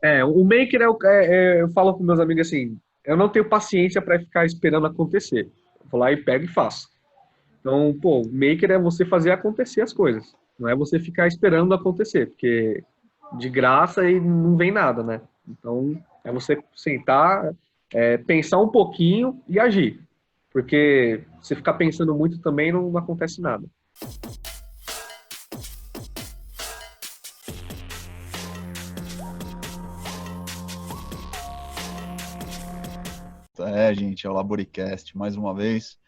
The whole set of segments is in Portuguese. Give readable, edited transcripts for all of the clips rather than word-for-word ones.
O maker eu falo com meus amigos assim, eu não tenho paciência para ficar esperando acontecer. Eu vou lá e pego e faço. Então, pô, o maker é você fazer acontecer as coisas. Não é você ficar esperando acontecer, porque de graça e não vem nada, né? Então, é você sentar, pensar um pouquinho e agir. Porque se ficar pensando muito também não acontece nada. Gente, é o Laboricast, mais uma vez,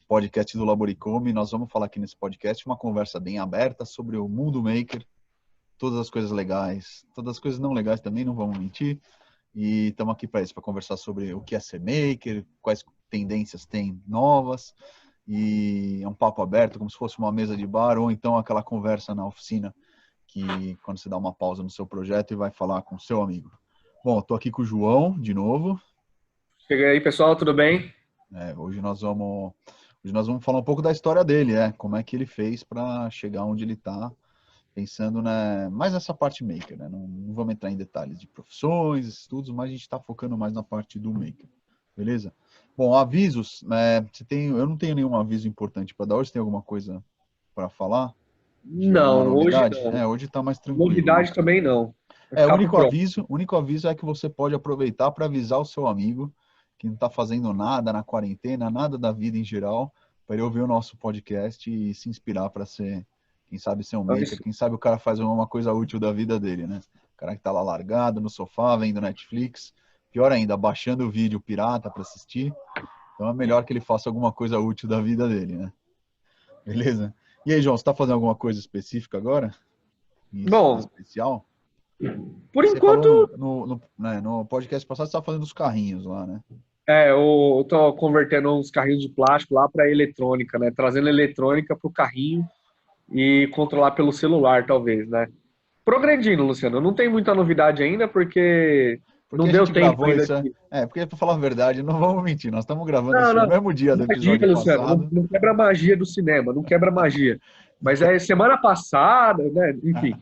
podcast do Laboricome. Nós vamos falar aqui nesse podcast uma conversa bem aberta sobre o mundo maker, todas as coisas legais, todas as coisas não legais também, não vamos mentir. E estamos aqui para isso, para conversar sobre o que é ser maker, quais tendências tem novas. E é um papo aberto, como se fosse uma mesa de bar, ou então aquela conversa na oficina, que quando você dá uma pausa no seu projeto e vai falar com o seu amigo. Bom, estou aqui com o João, de novo. Chega aí, pessoal, tudo bem? Hoje nós vamos falar um pouco da história dele, como é que ele fez para chegar onde ele está, pensando, né, mais nessa parte maker, né? Não vamos entrar em detalhes de profissões, estudos, mas a gente está focando mais na parte do maker, beleza? Bom, avisos, eu não tenho nenhum aviso importante para dar hoje. Você tem alguma coisa para falar de alguma Não, hoje novidade? não. Hoje está mais tranquilo, né? Novidade também não. Vai O ficar pro único próximo. aviso, é que você pode aproveitar para avisar o seu amigo que não está fazendo nada na quarentena, nada da vida em geral, para ele ouvir o nosso podcast e se inspirar para ser, quem sabe, ser um maker. Quem sabe o cara faz alguma coisa útil da vida dele, né? O cara que está lá largado no sofá, vendo Netflix, pior ainda, baixando o vídeo pirata para assistir. Então é melhor que ele faça alguma coisa útil da vida dele, né? Beleza? E aí, João, você está fazendo alguma coisa específica agora? Em Bom, especial? por Você falou enquanto, no podcast passado, você estava fazendo os carrinhos lá, né? eu tô convertendo uns carrinhos de plástico lá para eletrônica, né? Trazendo eletrônica pro carrinho e controlar pelo celular, talvez, né? Progredindo, Luciano. Não tem muita novidade ainda, porque Porque não a deu gente tempo gravou ainda isso. de. Porque, para falar a verdade, não vamos mentir, nós estamos gravando Não, isso no não. mesmo dia do Magia, episódio Luciano. Não, passado. não quebra a magia do cinema, não quebra a magia. Mas é semana passada, né? Enfim.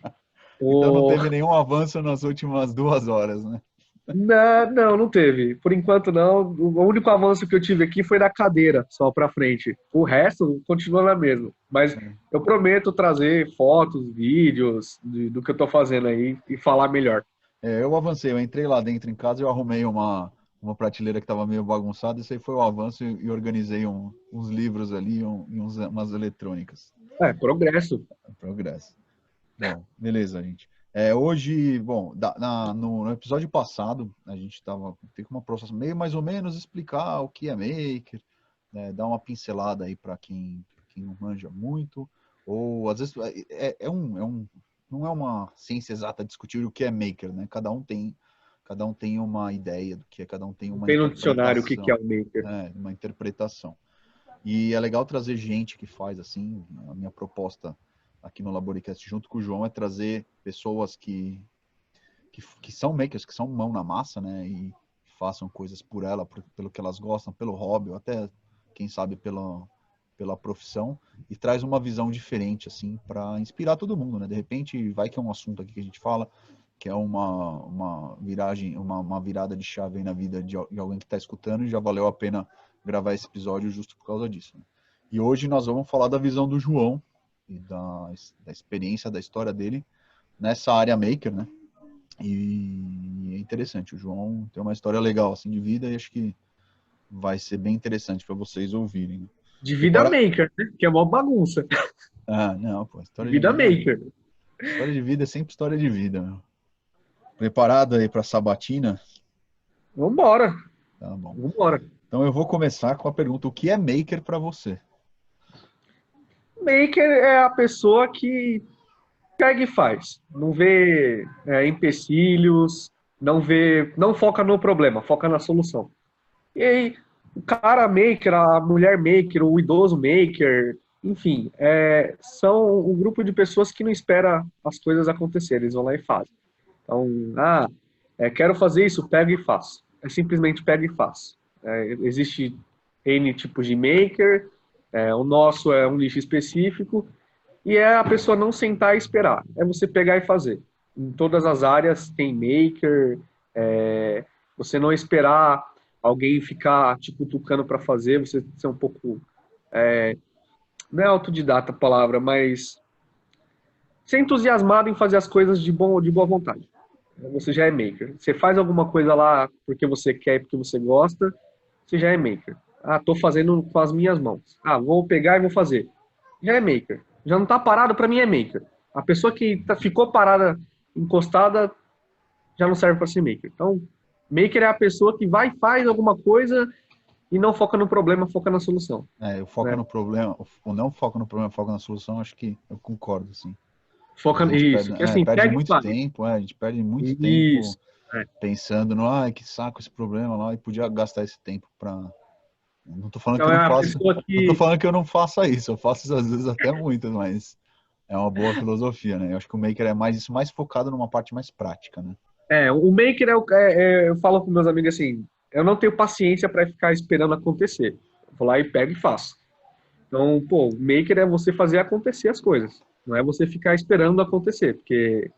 Então não O... teve nenhum avanço nas últimas 2 horas, né? Não teve. Por enquanto, não. O único avanço que eu tive aqui foi da cadeira, só para frente. O resto continua na mesma. Mas eu prometo trazer fotos, vídeos do que eu tô fazendo aí e falar melhor. Eu avancei, eu entrei lá dentro em casa e eu arrumei uma prateleira que estava meio bagunçada. Esse aí foi o avanço e organizei uns livros ali e umas eletrônicas. Progresso. Progresso. Bom, beleza, gente. Hoje, bom, no episódio passado, a gente teve uma processo meio mais ou menos explicar o que é maker, né, dar uma pincelada aí para quem não manja muito, ou às vezes não é uma ciência exata discutir o que é maker, né? Cada um tem uma ideia do que é, cada um tem Não uma tem no dicionário o que é interpretação, o maker. né? Uma interpretação. E é legal trazer gente que faz assim. A minha proposta aqui no Laboricast, junto com o João, é trazer pessoas que são makers, que são mão na massa, né? E façam coisas pelo que elas gostam, pelo hobby, ou até, quem sabe, pela profissão, e traz uma visão diferente, assim, para inspirar todo mundo, né? De repente, vai que é um assunto aqui que a gente fala, que é uma viragem, uma virada de chave aí na vida de alguém que está escutando, e já valeu a pena gravar esse episódio justo por causa disso, né? E hoje nós vamos falar da visão do João e da experiência, da história dele nessa área maker, né? E é interessante, o João tem uma história legal assim de vida e acho que vai ser bem interessante para vocês ouvirem, né? De vida Preparado? maker, né? Que é uma bagunça. Não, pô, De vida maker. história de vida é sempre história de vida, meu. Preparado aí para sabatina? Vambora. Tá bom. Vambora. Então eu vou começar com a pergunta: o que é maker para você? Maker é a pessoa que pega e faz. Não vê empecilhos, não foca no problema, foca na solução. E aí, o cara maker, a mulher maker, o idoso maker, enfim, são um grupo de pessoas que não espera as coisas acontecerem, eles vão lá e fazem. Então, quero fazer isso, pega e faz. É simplesmente pega e faz. Existe N tipos de maker, o nosso é um nicho específico, e é a pessoa não sentar e esperar, é você pegar e fazer. Em todas as áreas tem maker, você não esperar alguém ficar te cutucando para fazer, você ser um pouco, não é autodidata a palavra, mas ser entusiasmado em fazer as coisas de boa vontade. Você já é maker. Você faz alguma coisa lá porque você quer, porque você gosta, você já é maker. Ah, tô fazendo com as minhas mãos. Ah, vou pegar e vou fazer. Já é maker. Já não tá parado, para mim é maker. A pessoa que ficou parada, encostada, já não serve para ser maker. Então, maker é a pessoa que vai e faz alguma coisa e não foca no problema, foca na solução. Eu foco Né? no problema, ou não foco no problema, foco na solução, acho que eu concordo, assim. Às Foca vezes a gente nisso. perde, Que assim, perde pega e muito faz. tempo, a gente perde muito tempo Isso. É. pensando no, ai, que saco esse problema lá, e podia gastar esse tempo para. Não tô falando que Então eu é não a faço, pessoa não tô que. falando que eu não faça isso, eu faço isso às vezes até muito, mas é uma boa filosofia, né? Eu acho que o maker é mais isso, mais focado numa parte mais prática, né? O maker eu falo com meus amigos assim, eu não tenho paciência para ficar esperando acontecer. Eu vou lá e pego e faço. Então, pô, o maker é você fazer acontecer as coisas. Não é você ficar esperando acontecer, porque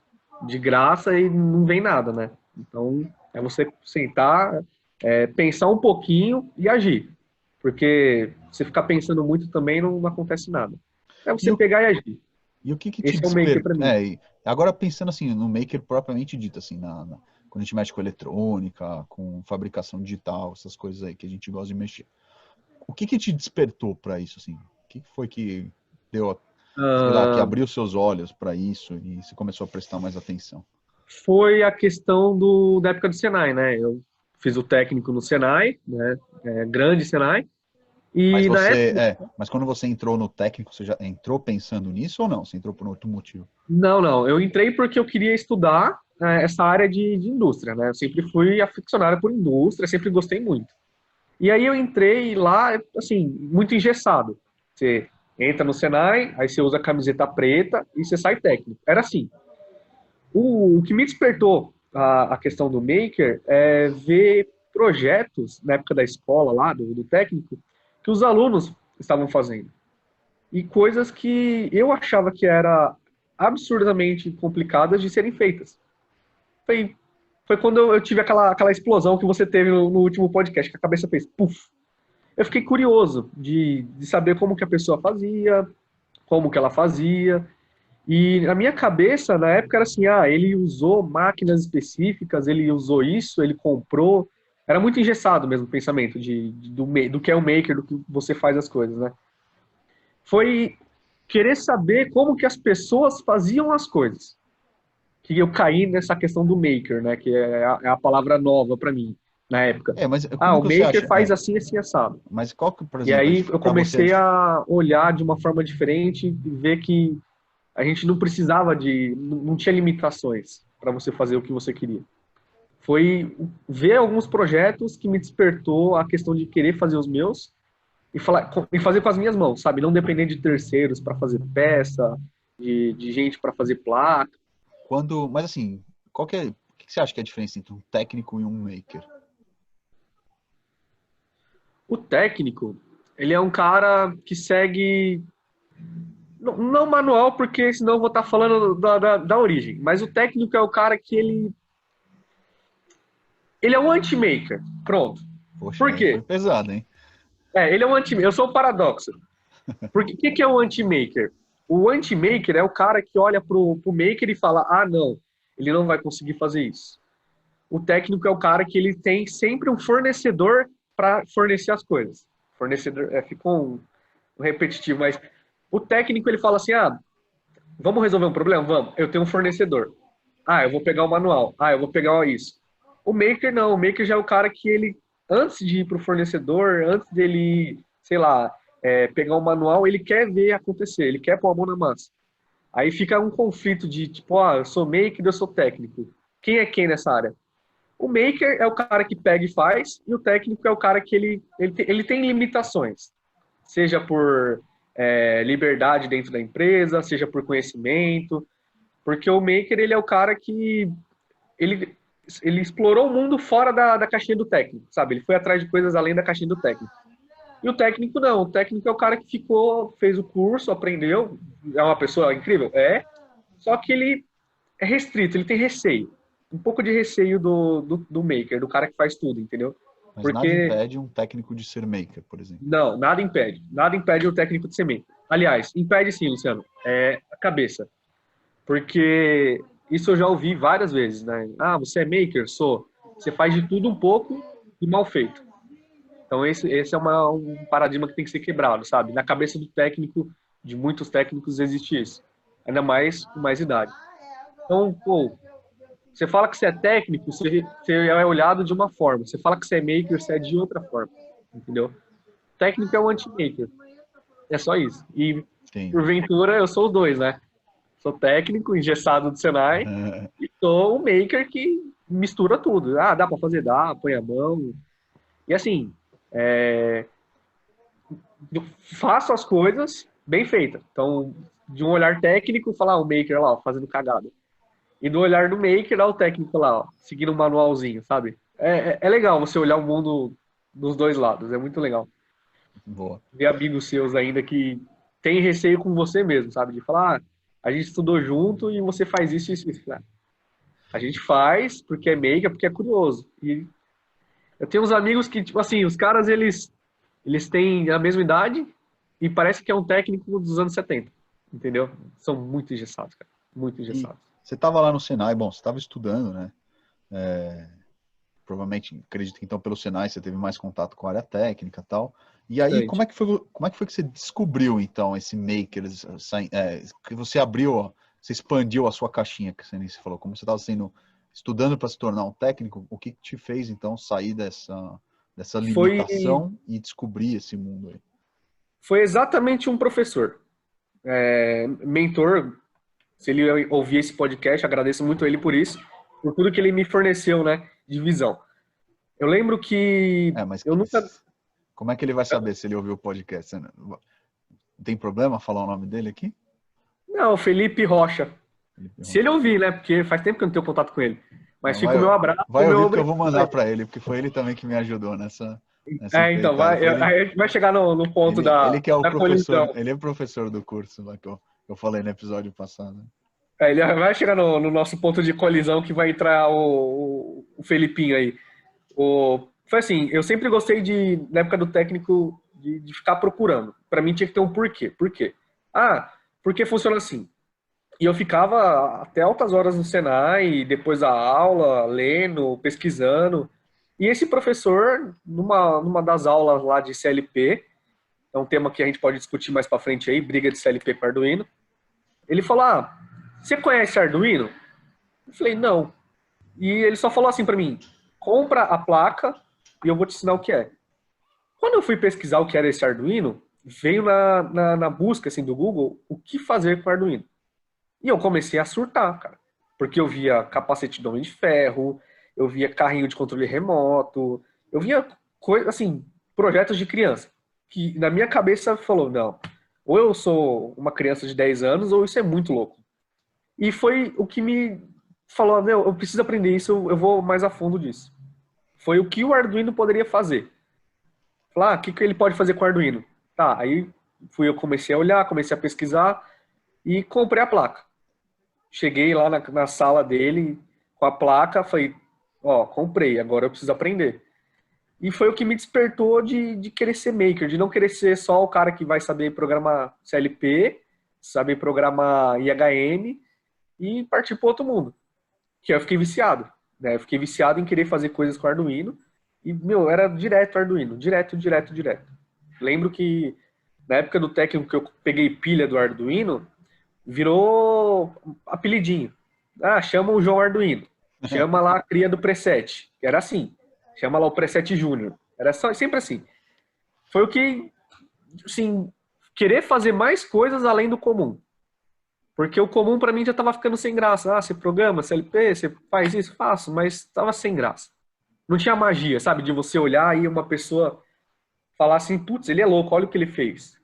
de graça e não vem nada, né? Então, é você sentar, pensar um pouquinho e agir. Porque se ficar pensando muito também não acontece nada. É E você o, pegar e agir. e o que que te Esse é o maker desperta? para mim. Agora pensando assim, no maker propriamente dito, assim, quando a gente mexe com eletrônica, com fabricação digital, essas coisas aí que a gente gosta de mexer. O que que te despertou para isso, assim? O que foi que deu, sei lá, que Ah, abriu seus olhos para isso e você começou a prestar mais atenção? foi a questão da época do Senai, né? Eu fiz o técnico no Senai, né? Grande Senai. Mas E na época, mas quando você entrou no técnico, você já entrou pensando nisso ou não? Você entrou por outro motivo? não, eu entrei porque eu queria estudar essa área de indústria, né? Eu sempre fui aficionado por indústria, sempre gostei muito. E aí eu entrei lá, assim, muito engessado. Você entra no Senai, aí você usa a camiseta preta e você sai técnico. Era assim. O que me despertou a questão do maker é ver projetos na época da escola lá, do técnico, que os alunos estavam fazendo. E coisas que eu achava que era absurdamente complicadas de serem feitas. Foi, foi quando eu tive aquela explosão que você teve no último podcast, que a cabeça fez puf. Eu fiquei curioso de saber como que a pessoa fazia, como que ela fazia. E na minha cabeça, na época, era assim, ele usou máquinas específicas, ele usou isso, ele comprou. Era muito engessado mesmo o pensamento do que é o maker, do que você faz as coisas, né? Foi querer saber como que as pessoas faziam as coisas. Que eu caí nessa questão do maker, né? Que é a palavra nova para mim, na época. Mas como O que você maker acha? faz assim, assim, assado. Mas qual que, por E exemplo, aí eu para você comecei a olhar de uma forma diferente e ver que a gente não precisava não tinha limitações para você fazer o que você queria. Foi ver alguns projetos que me despertou a questão de querer fazer os meus e fazer com as minhas mãos, sabe? Não depender de terceiros para fazer peça, de gente para fazer placa. mas assim, o que você acha que é a diferença entre um técnico e um maker? O técnico, ele é um cara que segue não manual, porque senão eu vou estar falando da origem, mas o técnico é o cara que ele é um anti-maker. Pronto. Poxa, Por aí foi quê? pesado, hein? Ele é um anti-maker. Eu sou um paradoxo. Porque o que é o anti-maker? O anti-maker é o cara que olha pro maker e fala: não, ele não vai conseguir fazer isso. O técnico é o cara que ele tem sempre um fornecedor para fornecer as coisas. Fornecedor, ficou um repetitivo, mas o técnico ele fala assim: vamos resolver um problema? Vamos. Eu tenho um fornecedor. Eu vou pegar o manual. Eu vou pegar isso. O maker não. O maker já é o cara que ele, antes de ir para o fornecedor, antes dele, sei lá, pegar o manual, ele quer ver acontecer. Ele quer pôr a mão na massa. Aí fica um conflito de tipo, eu sou maker, eu sou técnico. Quem é quem nessa área? O maker é o cara que pega e faz, e o técnico é o cara que ele tem limitações. Seja por liberdade dentro da empresa, seja por conhecimento, porque o maker ele é o cara que ele, ele explorou o mundo fora da caixinha do técnico, sabe? Ele foi atrás de coisas além da caixinha do técnico. E o técnico não, o técnico é o cara que ficou, fez o curso, aprendeu, é uma pessoa incrível, só que ele é restrito, ele tem receio. Um pouco de receio do maker, do cara que faz tudo, entendeu? Mas nada Porque, impede um técnico de ser maker, por exemplo. não, nada impede. Nada impede o técnico de ser maker. Aliás, impede sim, Luciano. É a cabeça. Porque isso eu já ouvi várias vezes, né? Ah, você é maker? Sou. Você faz de tudo um pouco e mal feito. Então esse é um paradigma que tem que ser quebrado, sabe? Na cabeça do técnico, de muitos técnicos, existe isso. Ainda mais com mais idade. Então, pô, você fala que você é técnico, você é olhado de uma forma. Você fala que você é maker, você é de outra forma. Entendeu? Técnico é um anti-maker. É só isso. E, Entendi. porventura, eu sou os dois, né? Sou técnico, engessado do Senai, e sou um maker que mistura tudo. Ah, dá para fazer? Dá, põe a mão. E assim, eu faço as coisas bem feitas. Então, de um olhar técnico, falar o maker lá, ó, fazendo cagada. E do olhar do maker, lá o técnico lá, ó, seguindo um manualzinho, sabe? É legal você olhar o mundo dos dois lados, é muito legal. Boa. Ver amigos seus ainda que tem receio com você mesmo, sabe? De falar, ah, a gente estudou junto e você faz isso, isso, isso. A gente faz porque é maker, porque é curioso. E eu tenho uns amigos que, tipo assim, os caras, eles têm a mesma idade e parece que é um técnico dos anos 70, entendeu? São muito engessados, cara. Muito E engessados. você estava lá no Senai, bom, você estava estudando, né? Provavelmente, acredito que então pelo Senai você teve mais contato com a área técnica e tal. E aí, Bastante. como é que foi que você descobriu, então, esse maker, que você abriu, ó, você expandiu a sua caixinha, que você nem se falou, como você estava estudando para se tornar um técnico, o que te fez, então, sair dessa Foi, limitação e descobrir esse mundo aí? foi exatamente um professor, mentor. Se ele ouvir esse podcast, agradeço muito a ele por isso, por tudo que ele me forneceu, né, de visão. Eu lembro que Mas eu nunca. como é que ele vai saber se ele ouviu o podcast? Não tem problema falar o nome dele aqui? Não, Felipe Rocha. Felipe Se ele Rocha. ouvir, né? Porque faz tempo que eu não tenho contato com ele. Mas Não, fica o meu abraço e o vai meu ouvir porque eu obrigado. vou mandar para ele, porque foi ele também que me ajudou nessa Então, empreitada. vai, aí a gente vai chegar no ponto Ele que é o da professor, colisão. ele é professor do curso lá que eu falei no episódio passado. Ele vai chegar no nosso ponto de colisão que vai entrar o Felipinho aí. Foi assim, eu sempre gostei na época do técnico, de ficar procurando. Para mim tinha que ter um porquê. Por quê? Ah, porque funciona assim. E eu ficava até altas horas no Senai, depois da aula, lendo, pesquisando. E esse professor, numa das aulas lá de CLP, é um tema que a gente pode discutir mais para frente aí, briga de CLP para Arduino, ele falou, ah, você conhece Arduino? Eu falei, não. E ele só falou assim para mim, compra a placa e eu vou te ensinar o que é. Quando eu fui pesquisar o que era esse Arduino, veio na busca assim, do Google o que fazer com Arduino. E eu comecei a surtar, cara. Porque eu via capacete de homem de ferro, eu via carrinho de controle remoto, eu via coisa assim, projetos de criança. Que na minha cabeça falou, não, ou eu sou uma criança de 10 anos, ou isso é muito louco. E foi o que me falou, meu, eu preciso aprender isso, eu vou mais a fundo disso. Foi o que o Arduino poderia fazer. Falar, o que ele pode fazer com o Arduino? Tá, aí eu comecei a olhar, comecei a pesquisar e comprei a placa. Cheguei lá na sala dele com a placa, falei, ó, comprei, agora eu preciso aprender. E foi o que me despertou de querer ser maker, de não querer ser só o cara que vai saber programar CLP, saber programar IHM e partir para outro mundo. Que eu fiquei viciado, né? Eu fiquei viciado em querer fazer coisas com Arduino e, meu, era direto Arduino, direto, direto, direto. Lembro que na época do técnico que eu peguei pilha do Arduino, virou apelidinho. Ah, chama o João Arduino. Chama lá a cria do preset. Era assim. Chama lá o preset Júnior. Era sempre assim. Foi o que, assim, querer fazer mais coisas além do comum. Porque o comum para mim já estava ficando sem graça. Ah, você programa, CLP, você faz isso, faço, mas estava sem graça. Não tinha magia, sabe? De você olhar e uma pessoa falar assim, putz, ele é louco, olha o que ele fez.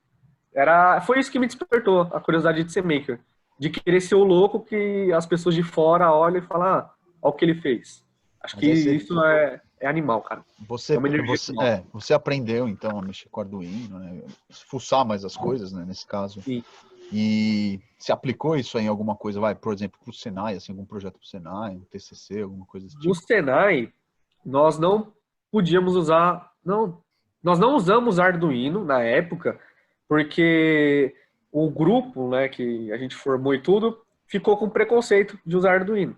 Foi isso que me despertou a curiosidade de ser maker. De querer ser o louco que as pessoas de fora olham e falam, ah, olha o que ele fez. Acho que Mas aí isso é animal, cara. É uma energia animal. você aprendeu então a mexer com Arduino, né? Fuçar mais as coisas, né? Nesse caso. Sim. E se aplicou isso aí em alguma coisa, vai, por exemplo, para o Senai, assim, algum projeto para o Senai, um TCC, alguma coisa desse No tipo? Senai, nós não podíamos usar, não, nós não usamos Arduino na época, porque o grupo, né, que a gente formou e tudo, ficou com preconceito de usar Arduino.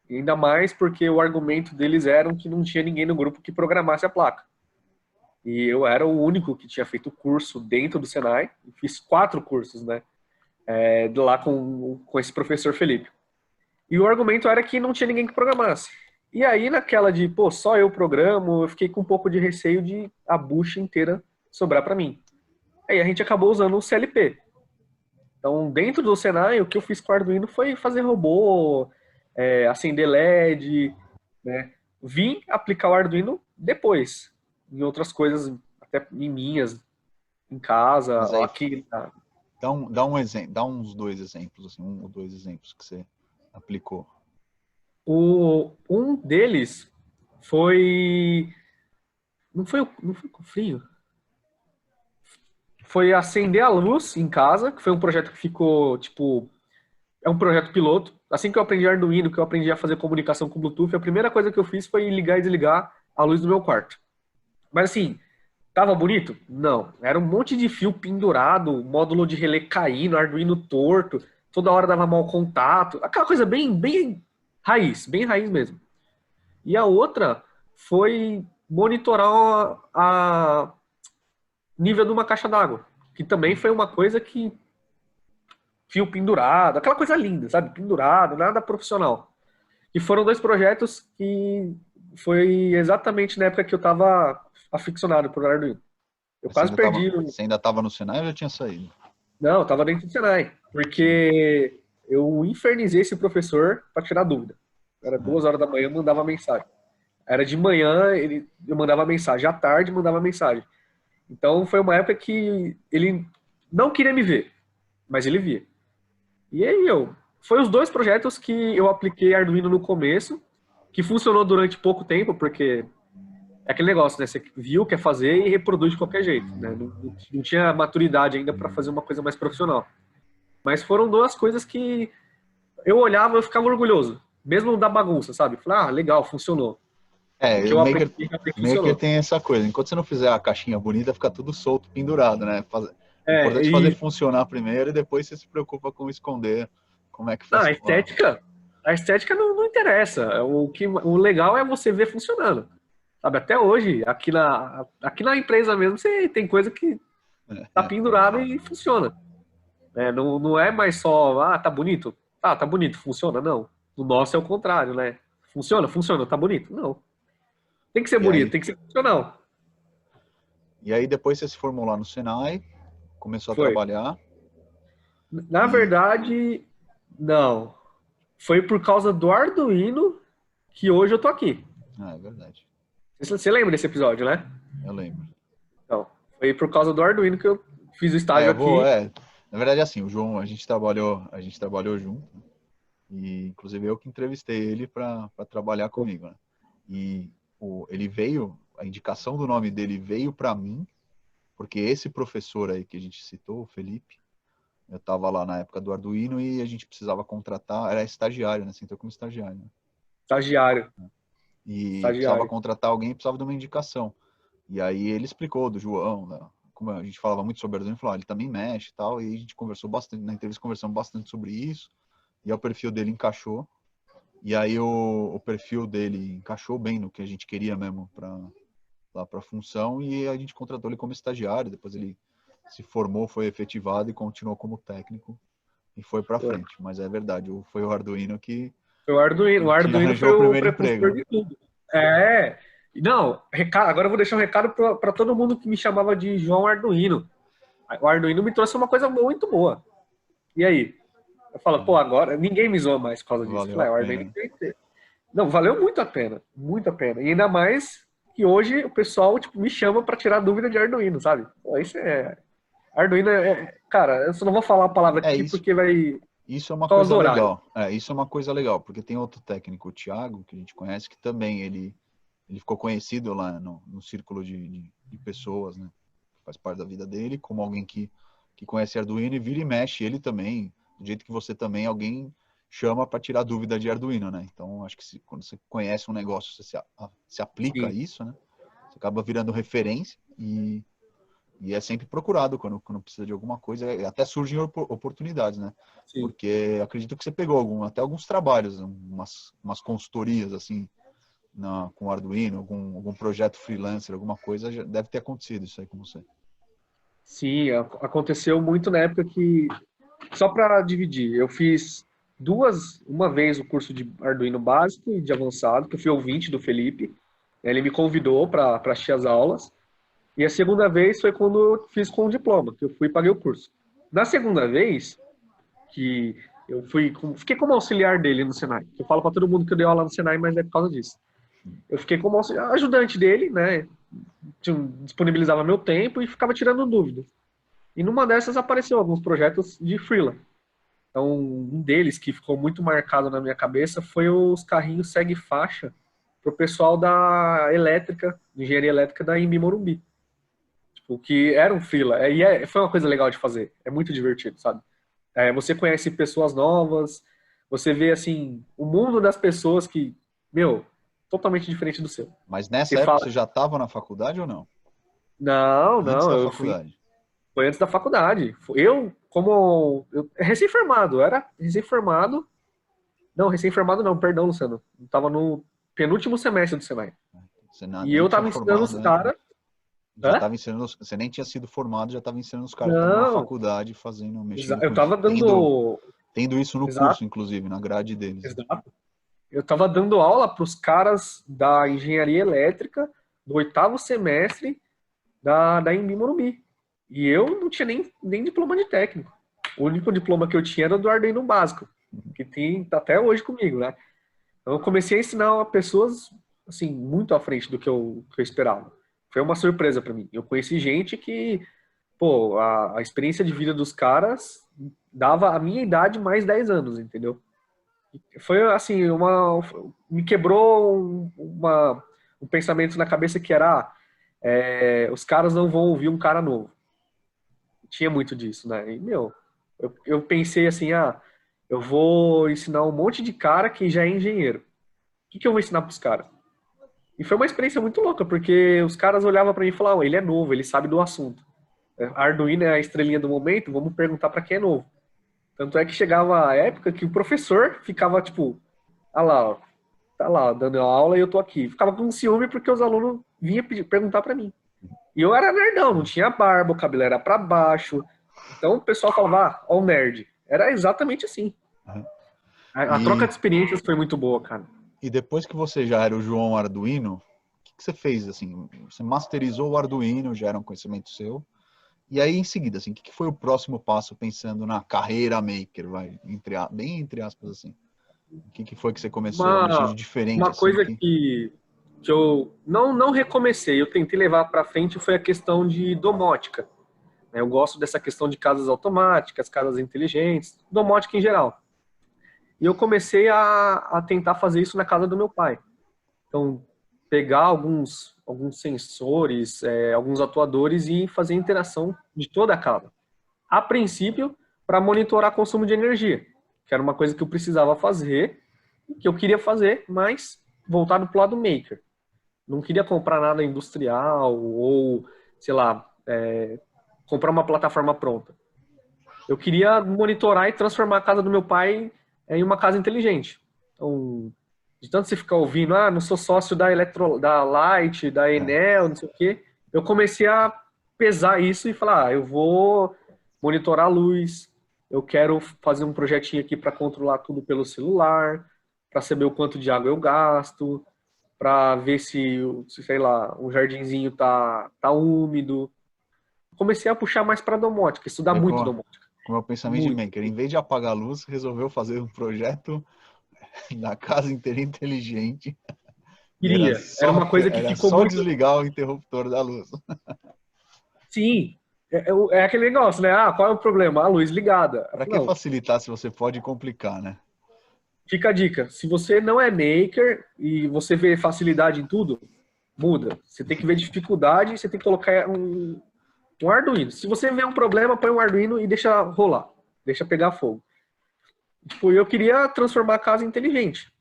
E ainda mais porque o argumento deles era que não tinha ninguém no grupo que programasse a placa. E eu era o único que tinha feito curso dentro do Senai, fiz 4 cursos, né, de lá com esse professor Felipe. E o argumento era que não tinha ninguém que programasse. E aí, naquela de, pô, só eu programo, eu fiquei com um pouco de receio de a bucha inteira sobrar para mim. Aí a gente acabou usando o CLP. Então, dentro do Senai, o que eu fiz com o Arduino foi fazer robô, acender LED, né? Vim aplicar o Arduino depois, em outras coisas, até em minhas, em casa, Mas aí, aqui. Tá? dá um exemplo, dá uns 2 exemplos, assim, um ou dois exemplos que você aplicou. Um deles foi. Não foi com frio? Foi acender a luz em casa, que foi um projeto que ficou, tipo, é um projeto piloto. Assim que eu aprendi Arduino, que eu aprendi a fazer comunicação com Bluetooth, a primeira coisa que eu fiz foi ligar e desligar a luz do meu quarto. Mas assim, tava bonito? Não. Era um monte de fio pendurado, módulo de relé caindo, Arduino torto, toda hora dava mau contato. Aquela coisa bem raiz mesmo. E a outra foi monitorar a nível de uma caixa d'água, que também foi uma coisa que fio pendurado, aquela coisa linda, sabe? Pendurado, nada profissional. E foram 2 projetos que foi exatamente na época que eu estava aficionado por Arduino. Eu Mas você quase ainda tava, perdi. você ainda estava no Senai ou já tinha saído? Não, eu estava dentro do Senai, Sim. porque eu infernizei esse professor para tirar dúvida. Era É. 2 horas da manhã, eu mandava mensagem. Era de manhã, eu mandava mensagem. À tarde, mandava mensagem. Então, foi uma época que ele não queria me ver, mas ele via. E aí foi os 2 projetos que eu apliquei Arduino no começo, que funcionou durante pouco tempo, porque é aquele negócio, né? Você viu, quer fazer e reproduz de qualquer jeito, né? Não tinha maturidade ainda para fazer uma coisa mais profissional. Mas foram 2 coisas que eu olhava e eu ficava orgulhoso, mesmo da bagunça, sabe? Falei, ah, legal, funcionou. O que É, eu o aprendi Maker funcionou. tem essa coisa. Enquanto você não fizer a caixinha bonita, fica tudo solto, pendurado, né? O É, importante é fazer e funcionar primeiro e depois você se preocupa com esconder como é que não, faz. a estética não interessa. O legal é você ver funcionando. Sabe, até hoje, aqui na empresa mesmo, você tem coisa que tá pendurada e funciona. Né? Não é mais só, tá bonito? Tá bonito, funciona? Não. O nosso é o contrário, né? Funciona, tá bonito? Não. Tem que ser E bonito, aí, tem que ser funcional. e aí depois você se formou lá no Senai, começou a Foi. trabalhar Na e... verdade, não. Foi por causa do Arduino que hoje eu tô aqui. Ah, é verdade. Você lembra desse episódio, né? Eu lembro. Então, foi por causa do Arduino que eu fiz o É, estágio eu vou, aqui. na verdade assim, o João, a gente trabalhou junto, né? E inclusive eu que entrevistei ele para trabalhar comigo, né? E ele veio, a indicação do nome dele veio para mim, porque esse professor aí que a gente citou, o Felipe, eu estava lá na época do Arduino e a gente precisava contratar, era estagiário, né? Você entrou como estagiário, né? Estagiário. E precisava Estagiário. contratar alguém, precisava de uma indicação. E aí ele explicou do João, né? Como a gente falava muito sobre Arduino, ele falou, ele também mexe e tal, e a gente conversou bastante, na entrevista conversamos bastante sobre isso, e aí o perfil dele encaixou, e aí o perfil dele encaixou bem no que a gente queria mesmo para a função, e a gente contratou ele como estagiário, depois ele se formou, foi efetivado e continuou como técnico, e foi para Foi. frente. Mas é verdade, foi o Arduino Foi o Arduino. O que Arduino arranjou foi o o primeiro emprego, precursor né? de tudo. É. Não, agora eu vou deixar um recado para todo mundo que me chamava de João Arduino. O Arduino me trouxe uma coisa muito boa. E aí? Eu falo, pô, agora ninguém me zoa mais por causa disso. Eu Valeu a falei, o Arduino pena. tem que ter. Não, valeu muito a pena. Muito a pena. E ainda mais que hoje o pessoal tipo, me chama para tirar dúvida de Arduino, sabe? Pô, isso é. Arduino cara, eu só não vou falar a palavra É aqui isso. porque vai. Isso é Por uma causa coisa do horário. legal. É, isso é uma coisa legal, porque tem outro técnico, o Thiago, que a gente conhece, que também ele ficou conhecido lá no círculo de pessoas, né? Faz parte da vida dele, como alguém que que conhece Arduino e vira e mexe ele também, do jeito que você também, alguém chama para tirar dúvida de Arduino, né? Então, acho que quando você conhece um negócio, você se aplica a Sim, isso, né? Você acaba virando referência e é sempre procurado quando precisa de alguma coisa. Até surgem oportunidades, né? sim. Porque acredito que você pegou até alguns trabalhos, umas consultorias, assim, com Arduino, algum projeto freelancer, alguma coisa, já deve ter acontecido isso aí com você. Sim, aconteceu muito na época que, só para dividir, eu fiz uma vez o curso de Arduino básico e de avançado, que eu fui ouvinte do Felipe. Ele me convidou para assistir as aulas. E a segunda vez foi quando eu fiz com o diploma, que eu fui e paguei o curso. Na segunda vez, que eu fiquei como auxiliar dele no Senai. Eu falo para todo mundo que eu dei aula no Senai, mas é por causa disso. Eu fiquei como ajudante dele, né? Disponibilizava meu tempo e ficava tirando dúvidas. E numa dessas apareceu alguns projetos de freela. Então, um deles que ficou muito marcado na minha cabeça foi os carrinhos segue faixa para o pessoal da elétrica, de engenharia elétrica da Imbi Morumbi. Tipo, que era um freela. Foi uma coisa legal de fazer. É muito divertido, sabe? Você conhece pessoas novas, você vê, assim, o mundo das pessoas que, meu, totalmente diferente do seu. Mas Você nessa época fala, você já estava na faculdade ou não? não, Antes não, da eu fui. faculdade. Foi antes da faculdade. Recém-formado, era recém-formado. Não, recém-formado não, perdão, Luciano. Eu tava no penúltimo semestre do Senai. Você E nem eu tinha tava ensinando os formado, né? caras. Já Hã? estava ensinando, você nem tinha sido formado, já estava ensinando os caras que estavam na Não, faculdade fazendo, mexendo eu com, tava dando. tendo isso no Exato, curso, inclusive, na grade deles. exato. Eu tava dando aula para os caras da engenharia elétrica do oitavo semestre da Embi Morumbi. E eu não tinha nem diploma de técnico. O único diploma que eu tinha era do Arduino básico, que tem tá até hoje comigo, né? Então eu comecei a ensinar pessoas assim muito à frente do que eu esperava. Foi uma surpresa para mim. Eu conheci gente que, pô, a experiência de vida dos caras dava a minha idade mais 10 anos, entendeu? Foi assim, me quebrou um pensamento na cabeça que era, os caras não vão ouvir um cara novo. Tinha muito disso, né? E, meu, eu pensei assim, eu vou ensinar um monte de cara que já é engenheiro. O que eu vou ensinar pros caras? E foi uma experiência muito louca, porque os caras olhavam para mim e falavam, ele é novo, ele sabe do assunto. Arduino é a estrelinha do momento, vamos perguntar para quem é novo. Tanto é que chegava a época que o professor ficava tipo, ah lá, ó, tá lá, ó, dando aula e eu tô aqui. Ficava com ciúme porque os alunos vinham perguntar para mim. E eu era nerdão, não tinha barba, o cabelo era para baixo. Então o pessoal falava, ó o nerd. Era exatamente assim. Uhum. A troca E, de experiências foi muito boa, cara. e depois que você já era o João Arduino, o que você fez, assim? Você masterizou o Arduino, já era um conhecimento seu. E aí, em seguida, assim, o que foi o próximo passo pensando na carreira maker, vai, bem entre aspas, assim? O que foi que você começou a mexer de Uma, diferente, uma assim, coisa que eu não recomecei, eu tentei levar para frente foi a questão de domótica. Né? Eu gosto dessa questão de casas automáticas, casas inteligentes, domótica em geral. E eu comecei a tentar fazer isso na casa do meu pai. Então, pegar alguns sensores, alguns atuadores e fazer a interação de toda a casa. A princípio, para monitorar consumo de energia, que era uma coisa que eu precisava fazer, que eu queria fazer, mas voltado para o lado maker. Não queria comprar nada industrial ou, sei lá, comprar uma plataforma pronta. Eu queria monitorar e transformar a casa do meu pai em uma casa inteligente. Então, de tanto você ficar ouvindo, não sou sócio da Light, da é, Enel, não sei o quê, eu comecei a pesar isso e falar, eu vou monitorar a luz, eu quero fazer um projetinho aqui para controlar tudo pelo celular, para saber o quanto de água eu gasto, para ver se, sei lá, um jardinzinho tá úmido. Comecei a puxar mais para domótica, estudar foi muito domótica. com o meu pensamento de Muito. maker. Em vez de apagar a luz, resolveu fazer um projeto da casa inteira inteligente. E Queria. Era uma coisa que era ficou só muito. desligar o interruptor da luz. Sim. É aquele negócio, né? Qual é o problema? A luz ligada. Para que Não, facilitar se você pode complicar, né? fica a dica. Se você não é maker e você vê facilidade em tudo, muda. Você tem que ver dificuldade e você tem que colocar Um Arduino. Se você vê um problema, põe um Arduino e deixa rolar. Deixa pegar fogo. Tipo, eu queria transformar a casa inteligente.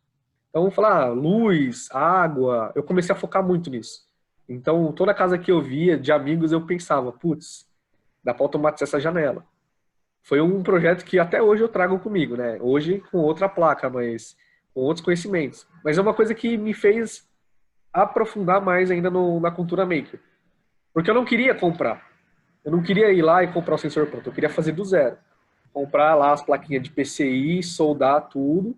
Então, falar luz, água, eu comecei a focar muito nisso. Então, toda casa que eu via de amigos, eu pensava, putz, dá para automatizar essa janela. Foi um projeto que até hoje eu trago comigo, né? Hoje com outra placa, mas com outros conhecimentos. Mas é uma coisa que me fez aprofundar mais ainda na cultura maker. Porque eu não queria comprar. Eu não queria ir lá e comprar o sensor pronto. Eu queria fazer do zero. Comprar lá as plaquinhas de PCI, soldar tudo,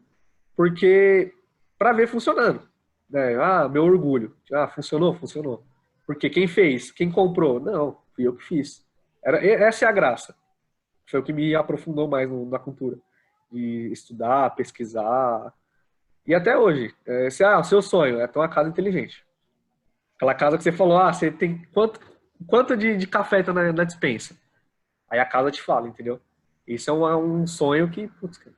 porque para ver funcionando. Né? Ah, meu orgulho. Ah, funcionou? Funcionou. Porque quem fez? Quem comprou? Não, fui eu que fiz. Essa é a graça. Foi o que me aprofundou mais na cultura. De estudar, pesquisar. E até hoje. O seu sonho é ter uma casa inteligente. Aquela casa que você falou, você tem quanto de café tá na despensa? Aí a casa te fala, entendeu? Isso é um sonho que, putz, cara,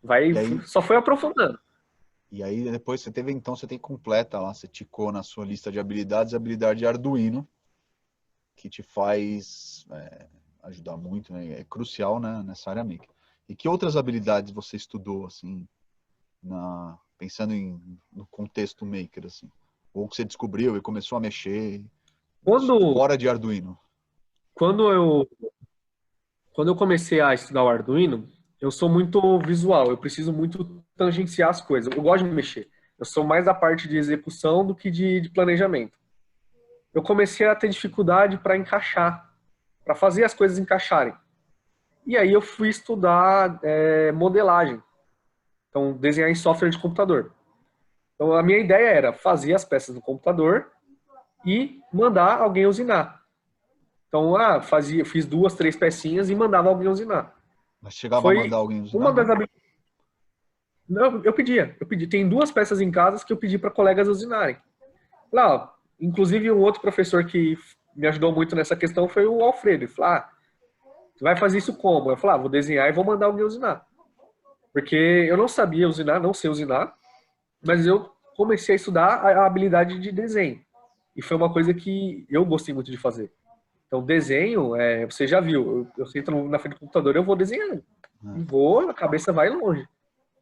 E aí, só foi aprofundando. e aí depois você teve, então você tem completa lá, você ticou na sua lista de habilidades a habilidade de Arduino, que te faz ajudar muito, né? É crucial, né, nessa área maker. E que outras habilidades você estudou, assim, pensando no contexto maker, assim? Ou que você descobriu e começou a mexer Quando, fora de Arduino? quando eu, quando eu comecei a estudar o Arduino, eu sou muito visual, eu preciso muito tangenciar as coisas. Eu gosto de mexer. Eu sou mais da parte de execução do que de planejamento. Eu comecei a ter dificuldade para encaixar, para fazer as coisas encaixarem. E aí eu fui estudar modelagem, então desenhar em software de computador. Então a minha ideia era fazer as peças no computador e mandar alguém usinar. Então, fiz duas, três pecinhas e mandava alguém usinar. Mas chegava a Foi mandar alguém uma usinar, das não? habilidades. Não, eu pedi. Tem duas peças em casa que eu pedi para colegas usinarem. Lá, ó, inclusive um outro professor que me ajudou muito nessa questão foi o Alfredo. Ele falou, você vai fazer isso como? Eu falei, vou desenhar e vou mandar alguém usinar. Porque eu não sabia usinar, não sei usinar, mas eu comecei a estudar a habilidade de desenho. E foi uma coisa que eu gostei muito de fazer. Então, desenho, você já viu, eu sento na frente do computador, eu vou desenhando. E vou, a cabeça vai longe.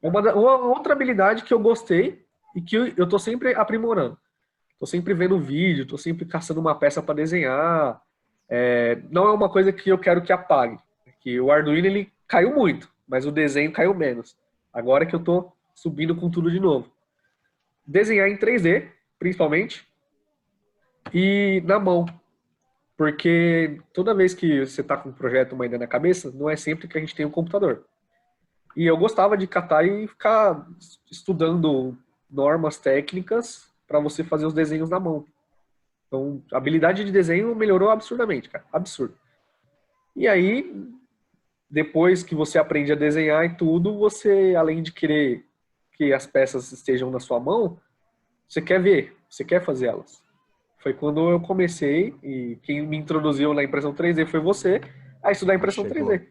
Uma outra habilidade que eu gostei e que eu tô sempre aprimorando. Tô sempre vendo vídeo, tô sempre caçando uma peça para desenhar. Não é uma coisa que eu quero que apague. Que o Arduino, ele caiu muito, mas o desenho caiu menos. Agora que eu tô subindo com tudo de novo. Desenhar em 3D, principalmente, e na mão. Porque toda vez que você está com um projeto, uma ideia na cabeça, não é sempre que a gente tem um computador. E eu gostava de catar e ficar estudando normas técnicas para você fazer os desenhos na mão. Então, a habilidade de desenho melhorou absurdamente, cara. Absurdo. E aí, depois que você aprende a desenhar e tudo, você, além de querer que as peças estejam na sua mão, você quer ver, você quer fazer elas. Foi quando eu comecei, e quem me introduziu na impressão 3D foi você, a estudar Quando impressão chegou, 3D.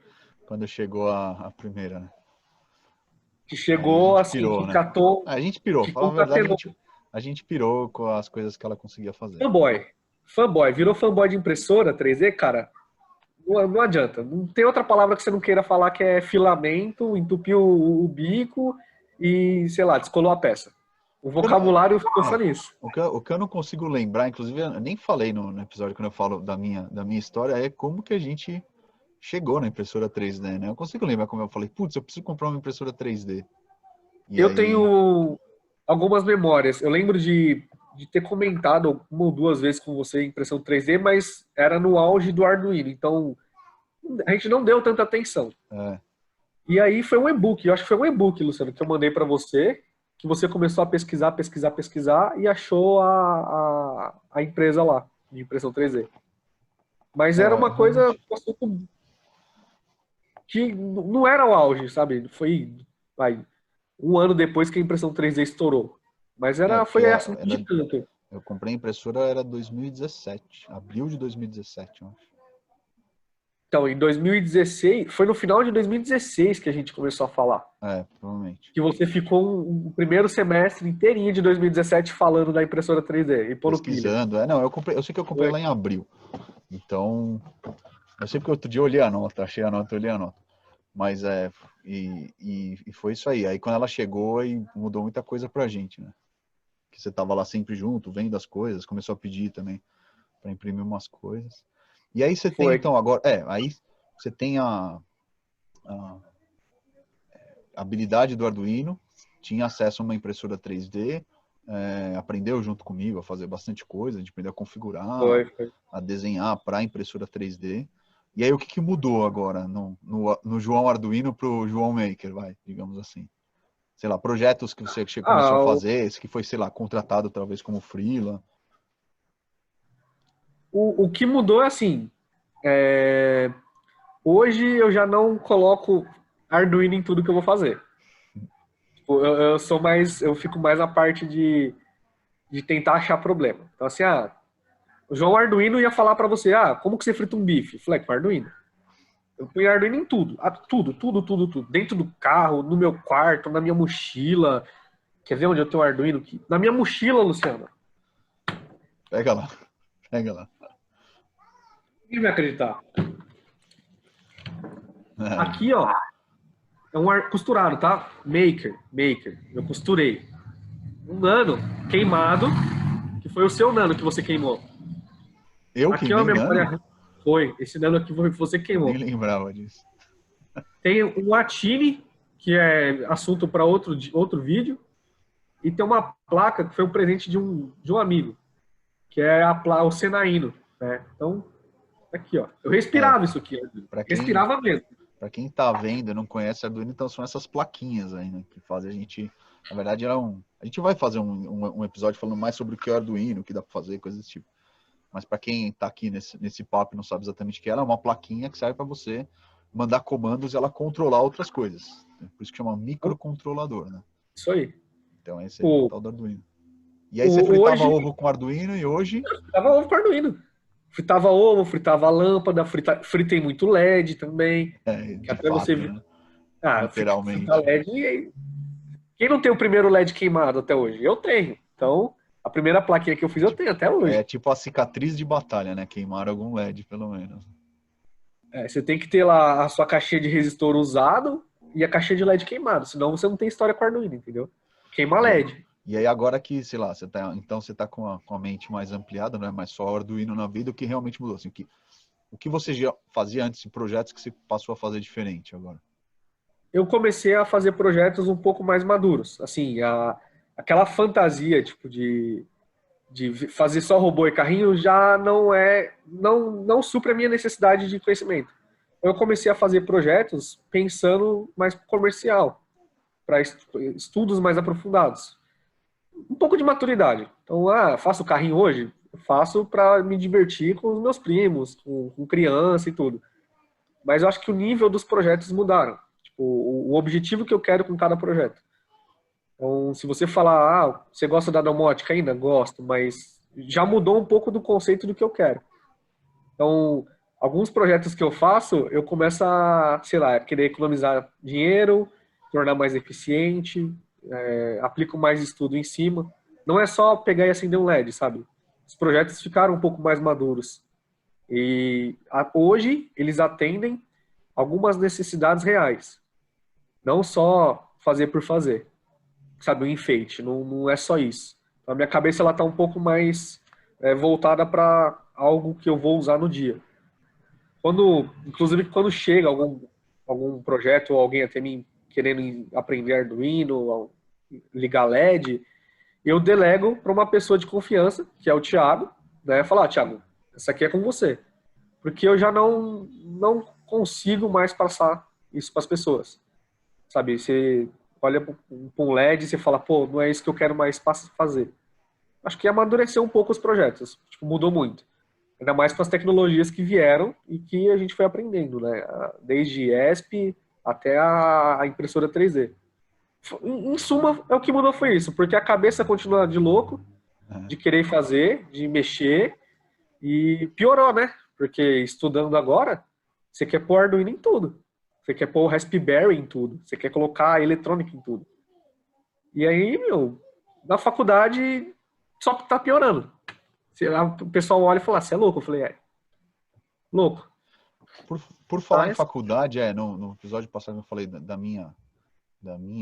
quando chegou a primeira, né? Que Aí a chegou gente assim, pirou, que né? catou, A gente pirou, que falar a verdade, concatenou. a gente pirou com as coisas que ela conseguia fazer. Fanboy. Fanboy. Virou fanboy de impressora 3D, cara. Não adianta. Não tem outra palavra que você não queira falar que é filamento, entupiu o bico e, sei lá, descolou a peça. O Eu não- vocabulário ficou só nisso. o que eu não consigo lembrar, inclusive eu nem falei no episódio quando eu falo da minha história, é como que a gente chegou na impressora 3D, né? Eu consigo lembrar como eu falei, putz, eu preciso comprar uma impressora 3D. E Eu aí, tenho algumas memórias. Eu lembro de ter comentado uma ou duas vezes com você impressão 3D, mas era no auge do Arduino. Então, a gente não deu tanta atenção. é, E aí foi um e-book, eu acho que foi um e-book, Luciano, que eu mandei para você, que você começou a pesquisar, pesquisar, pesquisar e achou a empresa lá, de impressão 3D. Mas era uma coisa, realmente, um assunto que não era o auge, sabe? Foi, vai, um ano depois que a impressão 3D estourou. Mas porque foi assunto de canto. eu comprei a impressora, era 2017, abril de 2017, eu acho. Então, em 2016, foi no final de 2016 que a gente começou a falar. Provavelmente. Que você ficou um primeiro semestre inteirinho de 2017 falando da impressora 3D e pondo pilha. Pesquisando, não, eu sei que eu comprei Foi. lá em abril. Então, eu sei que outro dia eu olhei a nota, achei a nota, eu olhei a nota. Mas e foi isso aí. Aí quando ela chegou, aí mudou muita coisa pra gente, né? Que você tava lá sempre junto, vendo as coisas, começou a pedir também para imprimir umas coisas. E aí você tem, Foi. então, agora, aí você tem a habilidade do Arduino, tinha acesso a uma impressora 3D, aprendeu junto comigo a fazer bastante coisa, a gente aprendeu a configurar, Foi. a desenhar para a impressora 3D. E aí o que mudou agora no João Arduino para o João Maker, digamos assim? Sei lá, projetos que você começou a Ah, fazer, esse que foi, sei lá, contratado talvez como freela. o que mudou é assim, é, hoje eu já não coloco Arduino em tudo que eu vou fazer. Tipo, eu sou mais, eu fico mais na parte de tentar achar problema. Então assim, o João Arduino ia falar para você, como que você frita um bife? Eu falei, com Arduino. Eu ponho Arduino em tudo, tudo. Dentro do carro, no meu quarto, na minha mochila. Quer ver onde eu tenho Arduino aqui? Na minha mochila, Luciano. Pega lá, pega lá. Ninguém vai acreditar. É, Aqui, ó, é um costurado, tá? Maker. Eu costurei. Um nano queimado, que foi o seu nano que você queimou. eu Aqui é uma queimei nano? memória. Foi, esse nano aqui foi você que Nem queimou. lembrava disso. Tem um Atine, que é assunto para outro vídeo. E tem uma placa que foi um presente de um amigo, que é o Senaíno. Né? Então, aqui, ó. Eu É, respirava isso aqui. para quem Respirava mesmo. Para quem tá vendo e não conhece Arduino, então são essas plaquinhas aí, né? Que fazem a gente. Na verdade, a gente vai fazer um episódio falando mais sobre o que é Arduino, o que dá para fazer, coisas desse tipo. Mas para quem tá aqui nesse papo e não sabe exatamente o que é, ela é uma plaquinha que serve para você mandar comandos e ela controlar outras coisas. Por isso que chama microcontrolador, né? Isso aí. Então esse aí é o O, tal do Arduino. E aí você fritava hoje, ovo com Arduino e hoje. fritava ovo com Arduino. Fritava ovo, fritava lâmpada, fritei muito LED também. Que De até você fato, viu. né? Fritar Literalmente. LED. Quem não tem o primeiro LED queimado até hoje? Eu tenho. Então, a primeira plaquinha que eu fiz eu tenho até É hoje. tipo a cicatriz de batalha, né? Queimar algum LED, pelo menos. Você tem que ter lá a sua caixinha de resistor usado e a caixinha de LED queimado. Senão você não tem história com Arduino, entendeu? Queima E, LED. e aí agora que, sei lá, você tá com a mente mais ampliada, não é mais só Arduino na vida, o que realmente mudou? Assim, o que você já fazia antes de projetos que você passou a fazer diferente agora? Eu comecei a fazer projetos um pouco mais maduros. Assim, aquela fantasia, tipo, de fazer só robô e carrinho já não supre a minha necessidade de conhecimento. Eu comecei a fazer projetos pensando mais comercial, para estudos mais aprofundados. Um pouco de maturidade. Então, faço carrinho hoje? Eu faço para me divertir com os meus primos, com criança e tudo. Mas eu acho que o nível dos projetos mudaram. Tipo, o objetivo que eu quero com cada projeto. Então, se você falar, você gosta da domótica ainda? Gosto, mas já mudou um pouco do conceito do que eu quero. Então, alguns projetos que eu faço, eu começo a, sei lá, querer economizar dinheiro, tornar mais eficiente, aplico mais estudo em cima. Não é só pegar e acender um LED, sabe? Os projetos ficaram um pouco mais maduros. E hoje eles atendem algumas necessidades reais. Não só fazer por fazer, sabe? O enfeite, não é só isso. Então, a minha cabeça ela está um pouco mais voltada para algo que eu vou usar no dia. Inclusive, quando chega algum projeto ou alguém até mim querendo aprender Arduino, ou ligar LED, eu delego para uma pessoa de confiança, que é o Thiago, né? Falar, Thiago, essa aqui é com você. Porque eu já não consigo mais passar isso para as pessoas. Sabe, você olha para um LED e você fala, pô, não é isso que eu quero mais fazer. Acho que amadureceu um pouco os projetos, tipo, mudou muito. Ainda mais com as tecnologias que vieram e que a gente foi aprendendo, né? Desde ESP até a impressora 3D. Em suma, o que mudou foi isso, porque a cabeça continua de louco, É. de querer fazer, de mexer, e piorou, né? Porque estudando agora, você quer pôr Arduino em tudo. Você quer pôr o Raspberry em tudo. Você quer colocar eletrônica em tudo. E aí, meu, na faculdade só tá piorando. O pessoal olha e fala, você é louco? Eu falei, é. louco. Por, por falar em Mas, faculdade, no episódio passado eu falei da minha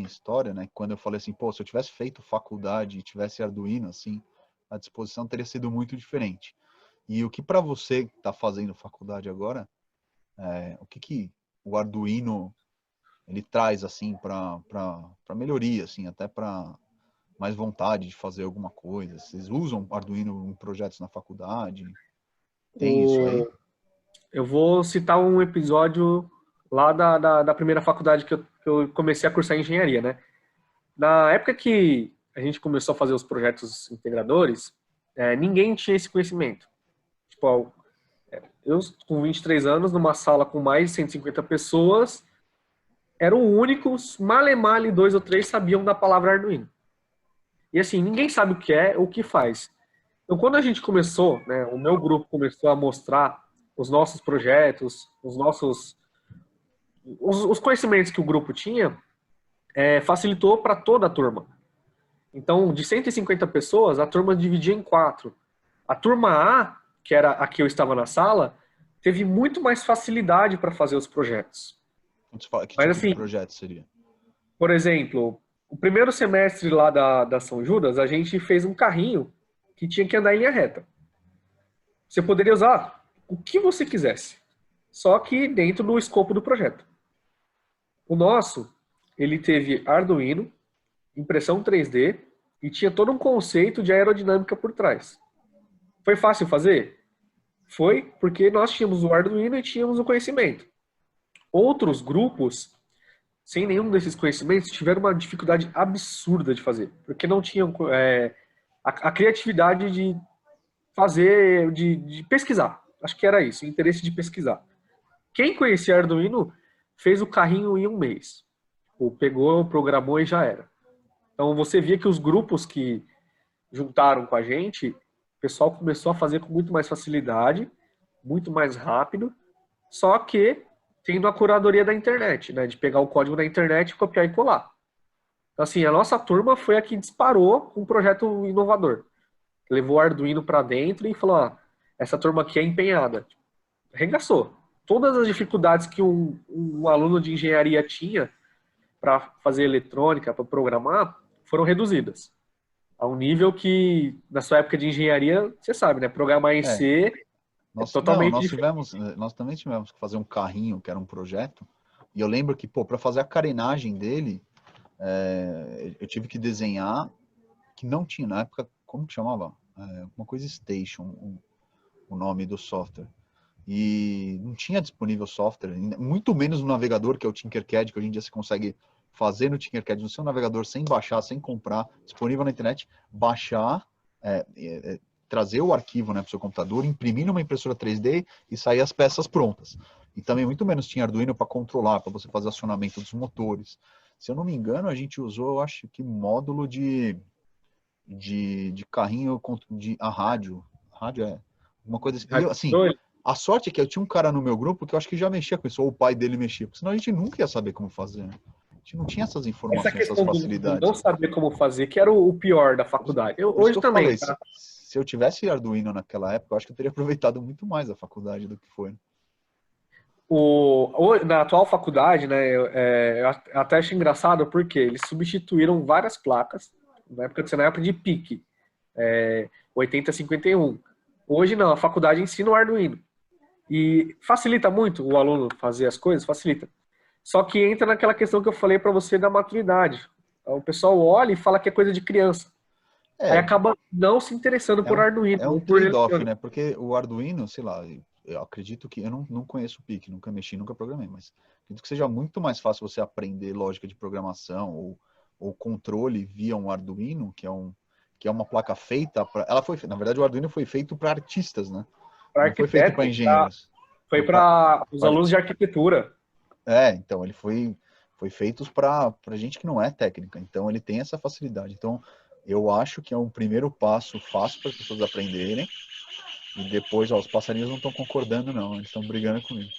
história, né? Quando eu falei assim, pô, se eu tivesse feito faculdade e tivesse Arduino, assim, a disposição teria sido muito diferente. E o que para você que está fazendo faculdade agora, o que o Arduino ele traz assim para melhoria, assim, até para mais vontade de fazer alguma coisa? Vocês usam Arduino em projetos na faculdade? Tem isso aí? o, eu vou citar um episódio lá da primeira faculdade que eu comecei a cursar engenharia, né? Na época que a gente começou a fazer os projetos integradores, ninguém tinha esse conhecimento. Tipo, eu com 23 anos, numa sala com mais de 150 pessoas, eram únicos, male male, dois ou três sabiam da palavra Arduino. E assim, ninguém sabe o que é ou o que faz. Então, quando a gente começou, né, o meu grupo começou a mostrar os nossos projetos, os conhecimentos que o grupo tinha, facilitou para toda a turma. Então, de 150 pessoas, a turma dividia em quatro. A turma A, que era a que eu estava na sala, teve muito mais facilidade para fazer os projetos. Quando você fala, que Mas tipo de assim, projeto seria? por exemplo, o primeiro semestre lá da São Judas, a gente fez um carrinho que tinha que andar em linha reta. Você poderia usar o que você quisesse, só que dentro do escopo do projeto. O nosso, ele teve Arduino, impressão 3D e tinha todo um conceito de aerodinâmica por trás. Foi fácil fazer? Foi porque nós tínhamos o Arduino e tínhamos o conhecimento. Outros grupos, sem nenhum desses conhecimentos, tiveram uma dificuldade absurda de fazer, porque não tinham a criatividade de fazer, de pesquisar. Acho que era isso, o interesse de pesquisar. Quem conhecia Arduino fez o carrinho em um mês. Ou pegou, programou e já era. Então você via que os grupos que juntaram com a gente, o pessoal começou a fazer com muito mais facilidade, muito mais rápido, só que tendo a curadoria da internet, né? De pegar o código da internet, copiar e colar. Então, assim, a nossa turma foi a que disparou com um projeto inovador. Levou o Arduino para dentro e falou: ó, essa turma aqui é empenhada. Arregaçou. Todas as dificuldades que um aluno de engenharia tinha para fazer eletrônica, para programar, foram reduzidas. A um nível que, na sua época de engenharia, você sabe, né? Programar em É, C é não, totalmente diferente. nós também tivemos que fazer um carrinho, que era um projeto, e eu lembro que, pô, para fazer a carenagem dele, eu tive que desenhar, que não tinha, na época, como que chamava? Uma coisa Station, o nome do software. E não tinha disponível software, muito menos no navegador, que é o Tinkercad, que hoje em dia você consegue fazer no Tinkercad, no seu navegador, sem baixar, sem comprar, disponível na internet, baixar, trazer o arquivo, né, para o seu computador, imprimir numa impressora 3D e sair as peças prontas. E também muito menos tinha Arduino para controlar, para você fazer acionamento dos motores. Se eu não me engano, a gente usou, eu acho que módulo de carrinho de a rádio. Rádio é uma coisa assim. E Rádio assim, controle. a sorte é que eu tinha um cara no meu grupo que eu acho que já mexia com isso, ou o pai dele mexia, porque senão a gente nunca ia saber como fazer, né? A gente não tinha essas Essa informações, essas questão do facilidades. não saber como fazer, que era o pior da faculdade. Por isso que Hoje eu falei, também, se, tá? se eu tivesse Arduino naquela época, eu acho que eu teria aproveitado muito mais a faculdade do que foi. Na atual faculdade, né, eu até acho engraçado porque eles substituíram várias placas, na época de PIC, 8051. Hoje não, a faculdade ensina o Arduino. E facilita muito o aluno fazer as coisas, facilita. Só que entra naquela questão que eu falei para você da maturidade. O pessoal olha e fala que é coisa de criança. Aí É, acaba não se interessando é por um, Arduino é um ou por trade-off, eletrônica. né? Porque o Arduino, sei lá, eu acredito que, eu não conheço o PIC, nunca mexi, nunca programei, mas acredito que seja muito mais fácil você aprender lógica de programação ou controle via um Arduino, que é uma placa feita para. Ela foi, na verdade, o Arduino foi feito para artistas, né? Para Não foi feito para arquiteto, engenheiros. foi para os alunos de arquitetura. Então ele foi feito para gente que não é técnica. Então ele tem essa facilidade. Então eu acho que é um primeiro passo fácil para as pessoas aprenderem. E depois, ó, os passarinhos não estão concordando, não. Eles estão brigando comigo.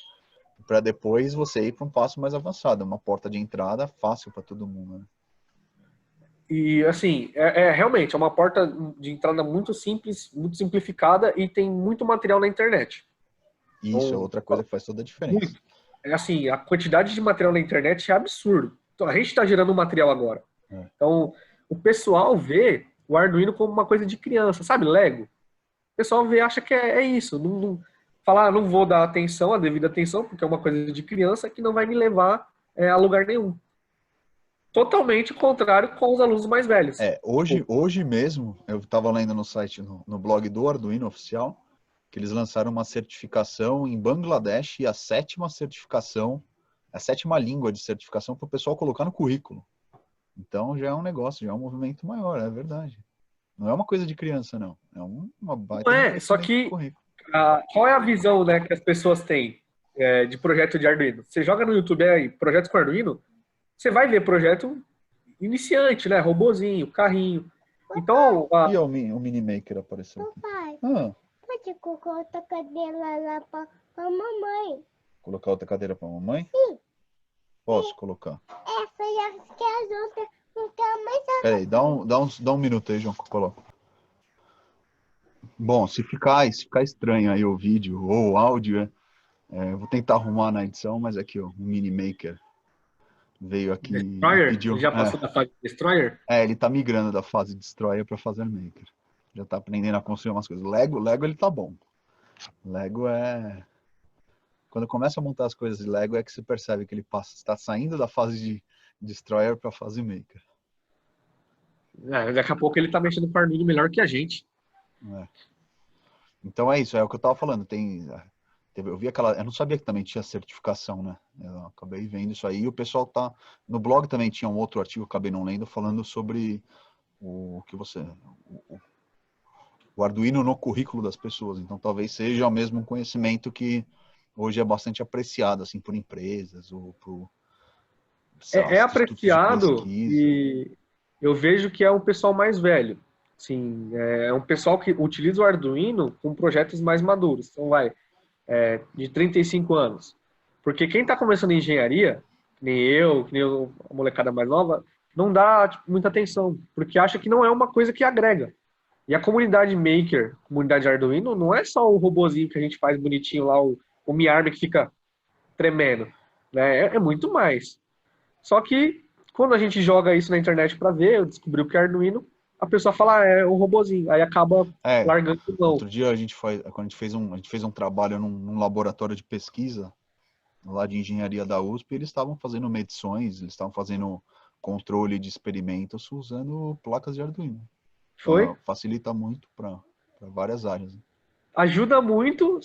Para depois você ir para um passo mais avançado, uma porta de entrada fácil para todo mundo. Né? E assim, realmente é uma porta de entrada muito simples, muito simplificada e tem muito material na internet. Isso é outra coisa que faz toda a diferença. Muito. É assim, a quantidade de material na internet é absurdo. Então, a gente está gerando um material agora. É. Então, o pessoal vê o Arduino como uma coisa de criança, sabe? Lego. O pessoal vê, acha que é isso. Falar, não vou dar atenção, a devida atenção, porque é uma coisa de criança que não vai me levar a lugar nenhum. Totalmente contrário com os alunos mais velhos. Hoje mesmo, eu estava lendo no site, no blog do Arduino Oficial, que eles lançaram uma certificação em Bangladesh e a sétima língua de certificação para o pessoal colocar no currículo. Então já é um negócio, já é um movimento maior, é verdade. Não é uma coisa de criança, não. É uma baita Só que currículo. qual é a visão, né, que as pessoas têm de projeto de Arduino? Você joga no YouTube aí, projetos com Arduino, você vai ver projeto iniciante, né? Robozinho, carrinho. Então. E o Mini Maker apareceu aqui. Papai, pode colocar outra cadeira lá pra mamãe? Colocar outra cadeira pra mamãe? Sim. Posso colocar. Essa e as outras não quero mais. Peraí, dá um minuto aí, João, que eu coloco. Bom, se ficar estranho aí o vídeo ou o áudio, eu vou tentar arrumar na edição, mas aqui, ó, o Mini Maker veio aqui. Destroyer? Pediu, Ele já passou da fase de Destroyer? Ele tá migrando da fase Destroyer para fase Maker. Já tá aprendendo a construir umas coisas. Lego ele tá bom. Lego quando começa a montar as coisas de Lego é que você percebe que ele está saindo da fase de Destroyer para a fase Maker. Daqui a pouco ele tá mexendo com o Arduino melhor que a gente. Então é isso, é o que eu tava falando. Eu vi eu não sabia que também tinha certificação, né? Eu acabei vendo isso aí. E o pessoal tá no blog também tinha um outro artigo, acabei não lendo, falando sobre o Arduino no currículo das pessoas. Então talvez seja o mesmo conhecimento que hoje é bastante apreciado assim por empresas ou por É apreciado e eu vejo que é um pessoal mais velho. Sim, é um pessoal que utiliza o Arduino com projetos mais maduros. Então de 35 anos. Porque quem está começando em engenharia, que nem a molecada mais nova, não dá muita atenção, porque acha que não é uma coisa que agrega. E a comunidade Maker, comunidade Arduino, não é só o robozinho que a gente faz bonitinho lá, o Mi Arm que fica tremendo. Né? É muito mais. Só que quando a gente joga isso na internet para ver, eu descobri o que é Arduino, a pessoa fala, é um robozinho. Aí acaba largando o mão. Outro dia quando a gente fez um trabalho num laboratório de pesquisa lá de engenharia da USP, eles estavam fazendo medições, eles estavam fazendo controle de experimentos usando placas de Arduino. Foi? Então, facilita muito para várias áreas. Né? Ajuda muito,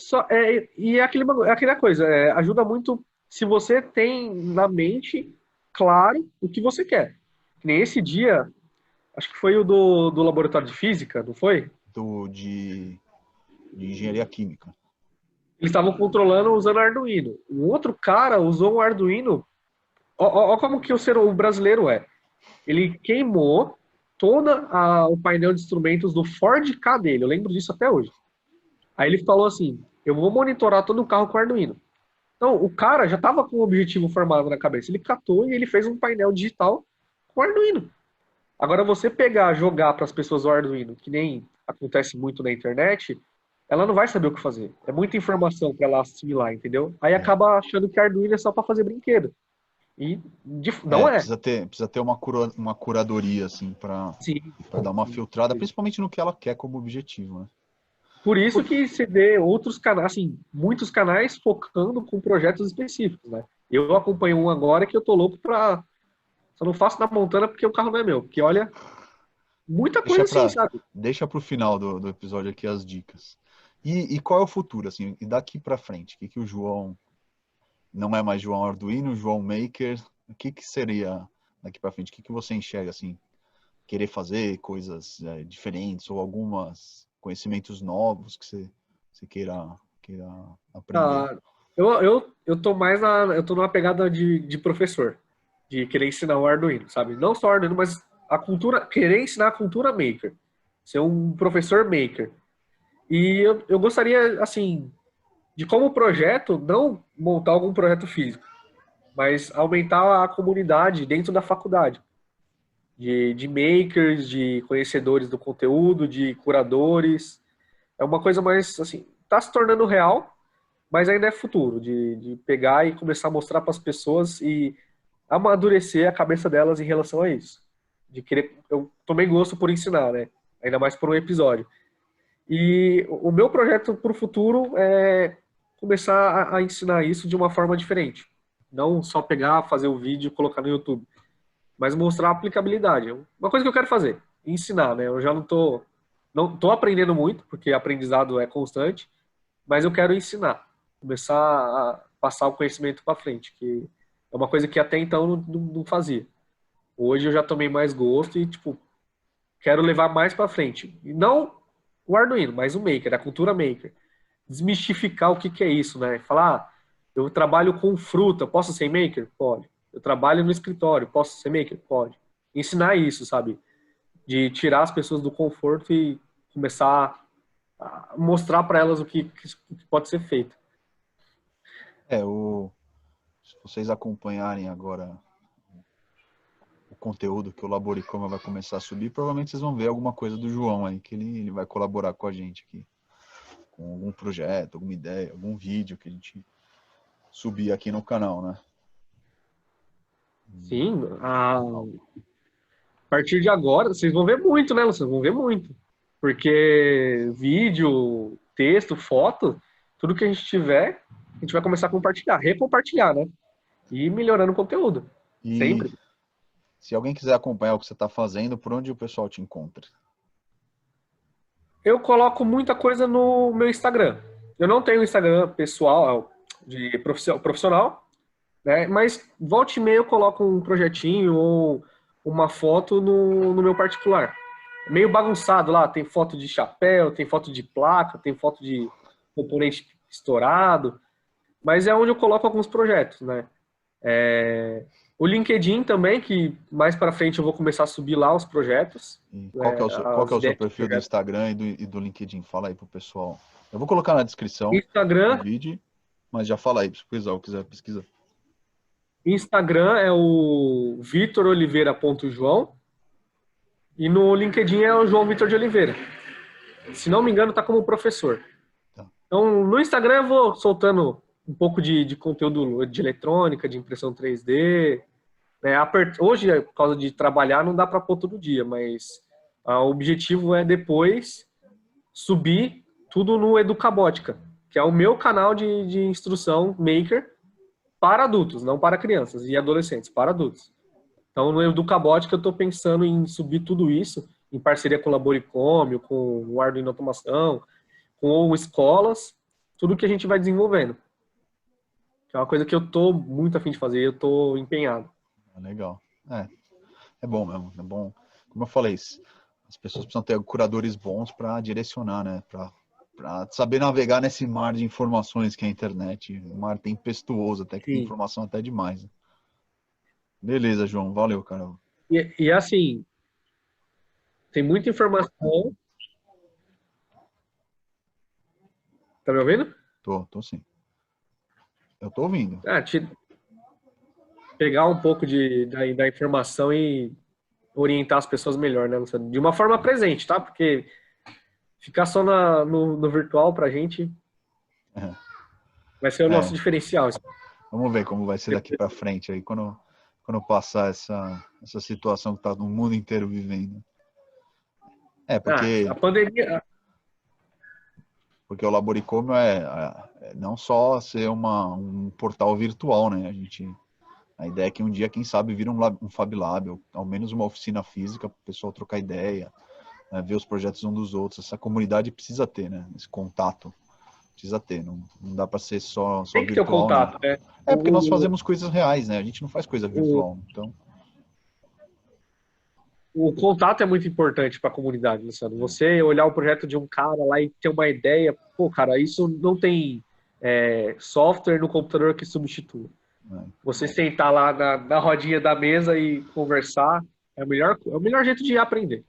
e é aquela coisa, ajuda muito se você tem na mente claro o que você quer. Que nem esse dia, acho que foi o do laboratório de física, não foi? De engenharia química. Eles estavam controlando usando Arduino. Um outro cara usou um Arduino. Ó como que o brasileiro é. Ele queimou todo o painel de instrumentos do Ford K dele. Eu lembro disso até hoje. Aí ele falou assim, eu vou monitorar todo o carro com Arduino. Então, o cara já estava com o objetivo formado na cabeça. Ele catou e ele fez um painel digital com Arduino. Agora, você jogar para as pessoas o Arduino, que nem acontece muito na internet, ela não vai saber o que fazer. É muita informação para ela assimilar, entendeu? Aí acaba achando que Arduino é só para fazer brinquedo. E não é. Precisa ter uma curadoria, assim, para dar uma filtrada, principalmente no que ela quer como objetivo, né? Por isso que você vê outros canais, assim, muitos canais focando com projetos específicos, né? Eu acompanho um agora que eu tô louco pra... Só não faço na Montana porque o carro não é meu. Porque, olha, muita coisa assim, sabe? Deixa pro final do episódio aqui as dicas. E qual é o futuro, assim? E daqui pra frente? O que o João... Não é mais João Arduino, João Maker. O que seria daqui pra frente? O que você enxerga, assim? Querer fazer coisas diferentes ou algumas... conhecimentos novos que você queira aprender? Eu tô eu tô numa pegada de professor, de querer ensinar o Arduino, sabe? Não só o Arduino, mas querer ensinar a cultura maker, ser um professor maker. E eu gostaria, assim, de como projeto, não montar algum projeto físico, mas aumentar a comunidade dentro da faculdade. De makers, de conhecedores do conteúdo, de curadores. É uma coisa mais, assim, tá se tornando real, mas ainda é futuro, de pegar e começar a mostrar para as pessoas e amadurecer a cabeça delas em relação a isso. De querer, eu tomei gosto por ensinar, né? Ainda mais por um episódio. E o meu projeto para o futuro é começar a ensinar isso de uma forma diferente. Não só pegar, fazer o vídeo e colocar no YouTube, mas mostrar a aplicabilidade. Uma coisa que eu quero fazer, ensinar, né? Eu já não tô aprendendo muito, porque aprendizado é constante, mas eu quero ensinar, começar a passar o conhecimento para frente, que é uma coisa que até então não fazia. Hoje eu já tomei mais gosto e, tipo, quero levar mais para frente. E não o Arduino, mas o Maker, a cultura Maker. Desmistificar o que que é isso, né? Falar, eu trabalho com fruta, posso ser Maker? Pode. Eu trabalho no escritório, posso ser Maker? Pode. Ensinar isso, sabe? De tirar as pessoas do conforto e começar a mostrar para elas o que pode ser feito. Se vocês acompanharem agora o conteúdo que o Laboricoma vai começar a subir, provavelmente vocês vão ver alguma coisa do João aí, que ele vai colaborar com a gente aqui, com algum projeto, alguma ideia, algum vídeo que a gente subir aqui no canal, né? Sim, a partir de agora, vocês vão ver muito, né, Luciano? Vão ver muito. Porque vídeo, texto, foto, tudo que a gente tiver, a gente vai começar a compartilhar, recompartilhar, né? E ir melhorando o conteúdo. E Sempre. se alguém quiser acompanhar o que você está fazendo, por onde o pessoal te encontra? Eu coloco muita coisa no meu Instagram. Eu não tenho Instagram pessoal, de profissional, né? Mas volta e meia eu coloco um projetinho ou uma foto no meu particular. Meio bagunçado lá, tem foto de chapéu, tem foto de placa, tem foto de componente estourado, mas é onde eu coloco alguns projetos, né? O LinkedIn também, que mais para frente eu vou começar a subir lá os projetos, E qual que as é o seu ideias de perfil do projeto. Instagram e do LinkedIn? Fala aí pro pessoal. Eu vou colocar na descrição do Instagram, vídeo, mas já fala aí, se o pessoal quiser pesquisar. Instagram é o vitoroliveira.joão e no LinkedIn é o João Vitor de Oliveira. Se não me engano, tá como professor. Tá. Então, no Instagram eu vou soltando um pouco de conteúdo de eletrônica, de impressão 3D. Né? Hoje, por causa de trabalhar, não dá para pôr todo dia, mas o objetivo é depois subir tudo no Educabótica, que é o meu canal de instrução maker para adultos, não para crianças e adolescentes, para adultos. Então, no Educabótica, eu estou pensando em subir tudo isso em parceria com o Laboricômio, com o Arduino Automação, com escolas, tudo que a gente vai desenvolvendo. Que é uma coisa que eu tô muito a fim de fazer, eu tô empenhado. Legal. É bom mesmo, é bom. Como eu falei, as pessoas precisam ter curadores bons para direcionar, né? Para saber navegar nesse mar de informações que é a internet. Um mar tempestuoso, até que tem Sim. informação até demais. Né? Beleza, João. Valeu, cara. E assim, tem muita informação. Tá me ouvindo? Tô sim. Eu tô ouvindo. Pegar um pouco da informação e orientar as pessoas melhor, né, Luciano? De uma forma presente, tá? Porque ficar só no virtual pra gente vai ser o nosso diferencial. Vamos ver como vai ser daqui para frente aí, quando passar essa situação que tá no mundo inteiro vivendo. Porque a pandemia. Porque o Laboricômio é não só ser um portal virtual, né? A ideia é que um dia, quem sabe, vira um Fab Lab, ou ao menos uma oficina física para o pessoal trocar ideia, né? Ver os projetos um dos outros. Essa comunidade precisa ter, né? Esse contato precisa ter. Não dá para ser só Tem que ter o virtual, contato, né? né? Porque nós fazemos coisas reais, né? A gente não faz coisa virtual. Então, o contato é muito importante para a comunidade, Luciano. Você olhar o projeto de um cara lá e ter uma ideia, pô, cara, isso não tem software no computador que substitua. Você sentar lá na rodinha da mesa e conversar é o melhor jeito de aprender.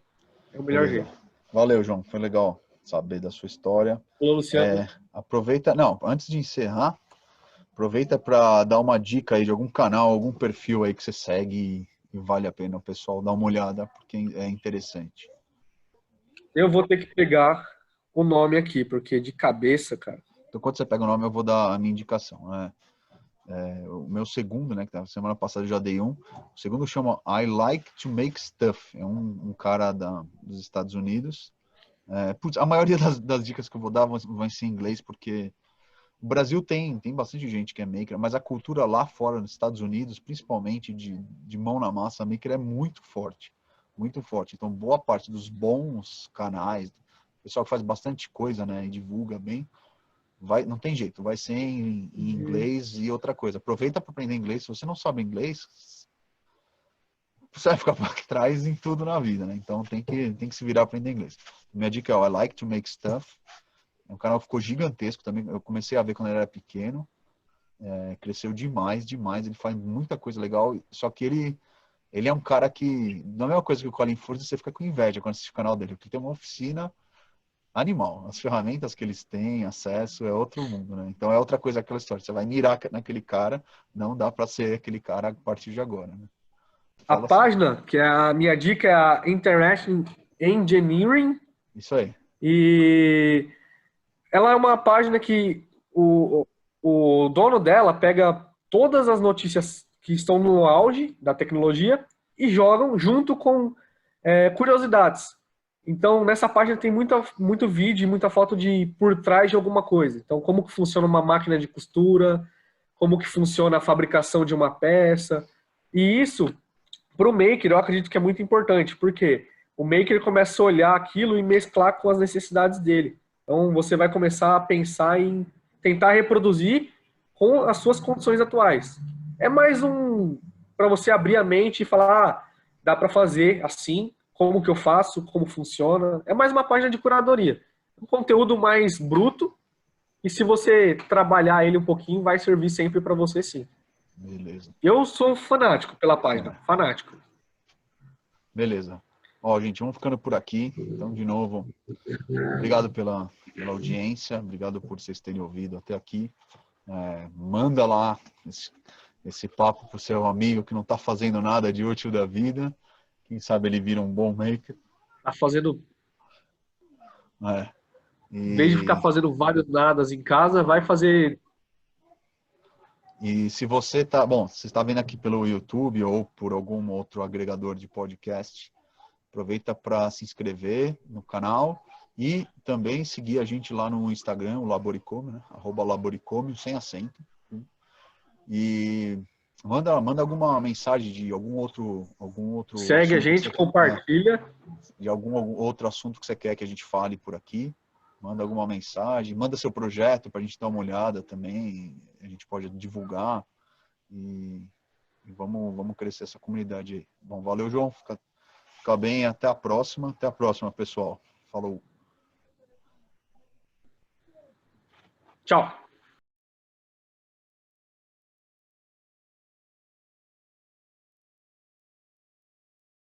É o melhor jeito. Valeu, João. Foi legal saber da sua história. Ô, Luciano. Aproveita, antes de encerrar, aproveita para dar uma dica aí de algum canal, algum perfil aí que você segue e vale a pena o pessoal dar uma olhada, porque é interessante. Eu vou ter que pegar o nome aqui, porque de cabeça, cara. Então, quando você pega o nome, eu vou dar a minha indicação, né? O meu segundo, né, que tá, semana passada eu já dei um. O segundo chama I Like to Make Stuff. É um cara dos Estados Unidos. Putz, a maioria das dicas que eu vou dar vão ser em inglês, porque o Brasil tem bastante gente que é maker, mas a cultura lá fora, nos Estados Unidos, principalmente de mão na massa, maker é muito forte. Muito forte. Então, boa parte dos bons canais, o pessoal que faz bastante coisa, né, e divulga bem, não tem jeito, vai ser em inglês. E outra coisa, aproveita para aprender inglês. Se você não sabe inglês, você vai ficar para trás em tudo na vida, né? Então tem que se virar para aprender inglês. Minha dica é I Like to Make Stuff. O canal ficou gigantesco também. Eu comecei a ver quando ele era pequeno. Cresceu demais. Ele faz muita coisa legal. Só que ele é um cara que, não é a mesma coisa que o Colin Furze, você fica com inveja quando assiste o canal dele, porque tem uma oficina animal. As ferramentas que eles têm acesso é outro mundo, né? Então é outra coisa, aquela história. Você vai mirar naquele cara, não dá para ser aquele cara a partir de agora, né? A Fala assim. página, que é a minha dica, é a Interaction Engineering. Isso aí. E ela é uma página que o dono dela pega todas as notícias que estão no auge da tecnologia e jogam junto com curiosidades. Então, nessa página tem muito vídeo e muita foto de por trás de alguma coisa. Então, como que funciona uma máquina de costura, como que funciona a fabricação de uma peça. E isso, para o maker, eu acredito que é muito importante, porque o maker começa a olhar aquilo e mesclar com as necessidades dele. Então, você vai começar a pensar em tentar reproduzir com as suas condições atuais. É mais para você abrir a mente e falar, dá para fazer assim, como que eu faço, como funciona. É mais uma página de curadoria. Um conteúdo mais bruto, e se você trabalhar ele um pouquinho, vai servir sempre para você, sim. Beleza. Eu sou fanático pela página, fanático. Beleza. Ó, gente, vamos ficando por aqui. Então, de novo, obrigado pela audiência, obrigado por vocês terem ouvido até aqui. Manda lá esse papo pro seu amigo que não está fazendo nada de útil da vida. Quem sabe ele vira um bom maker. Tá fazendo... Em vez de ficar fazendo vários nadas em casa, vai fazer... E se você está... Bom, você está vendo aqui pelo YouTube ou por algum outro agregador de podcast, aproveita para se inscrever no canal e também seguir a gente lá no Instagram, o Laboricome, né? @Laboricome, sem acento. E manda alguma mensagem de algum outro segue a gente, compartilha. De algum outro assunto que você quer que a gente fale por aqui. Manda alguma mensagem, manda seu projeto para a gente dar uma olhada também. A gente pode divulgar e vamos crescer essa comunidade aí. Bom, valeu, João. Fica bem. Até a próxima. Até a próxima, pessoal. Falou. Tchau.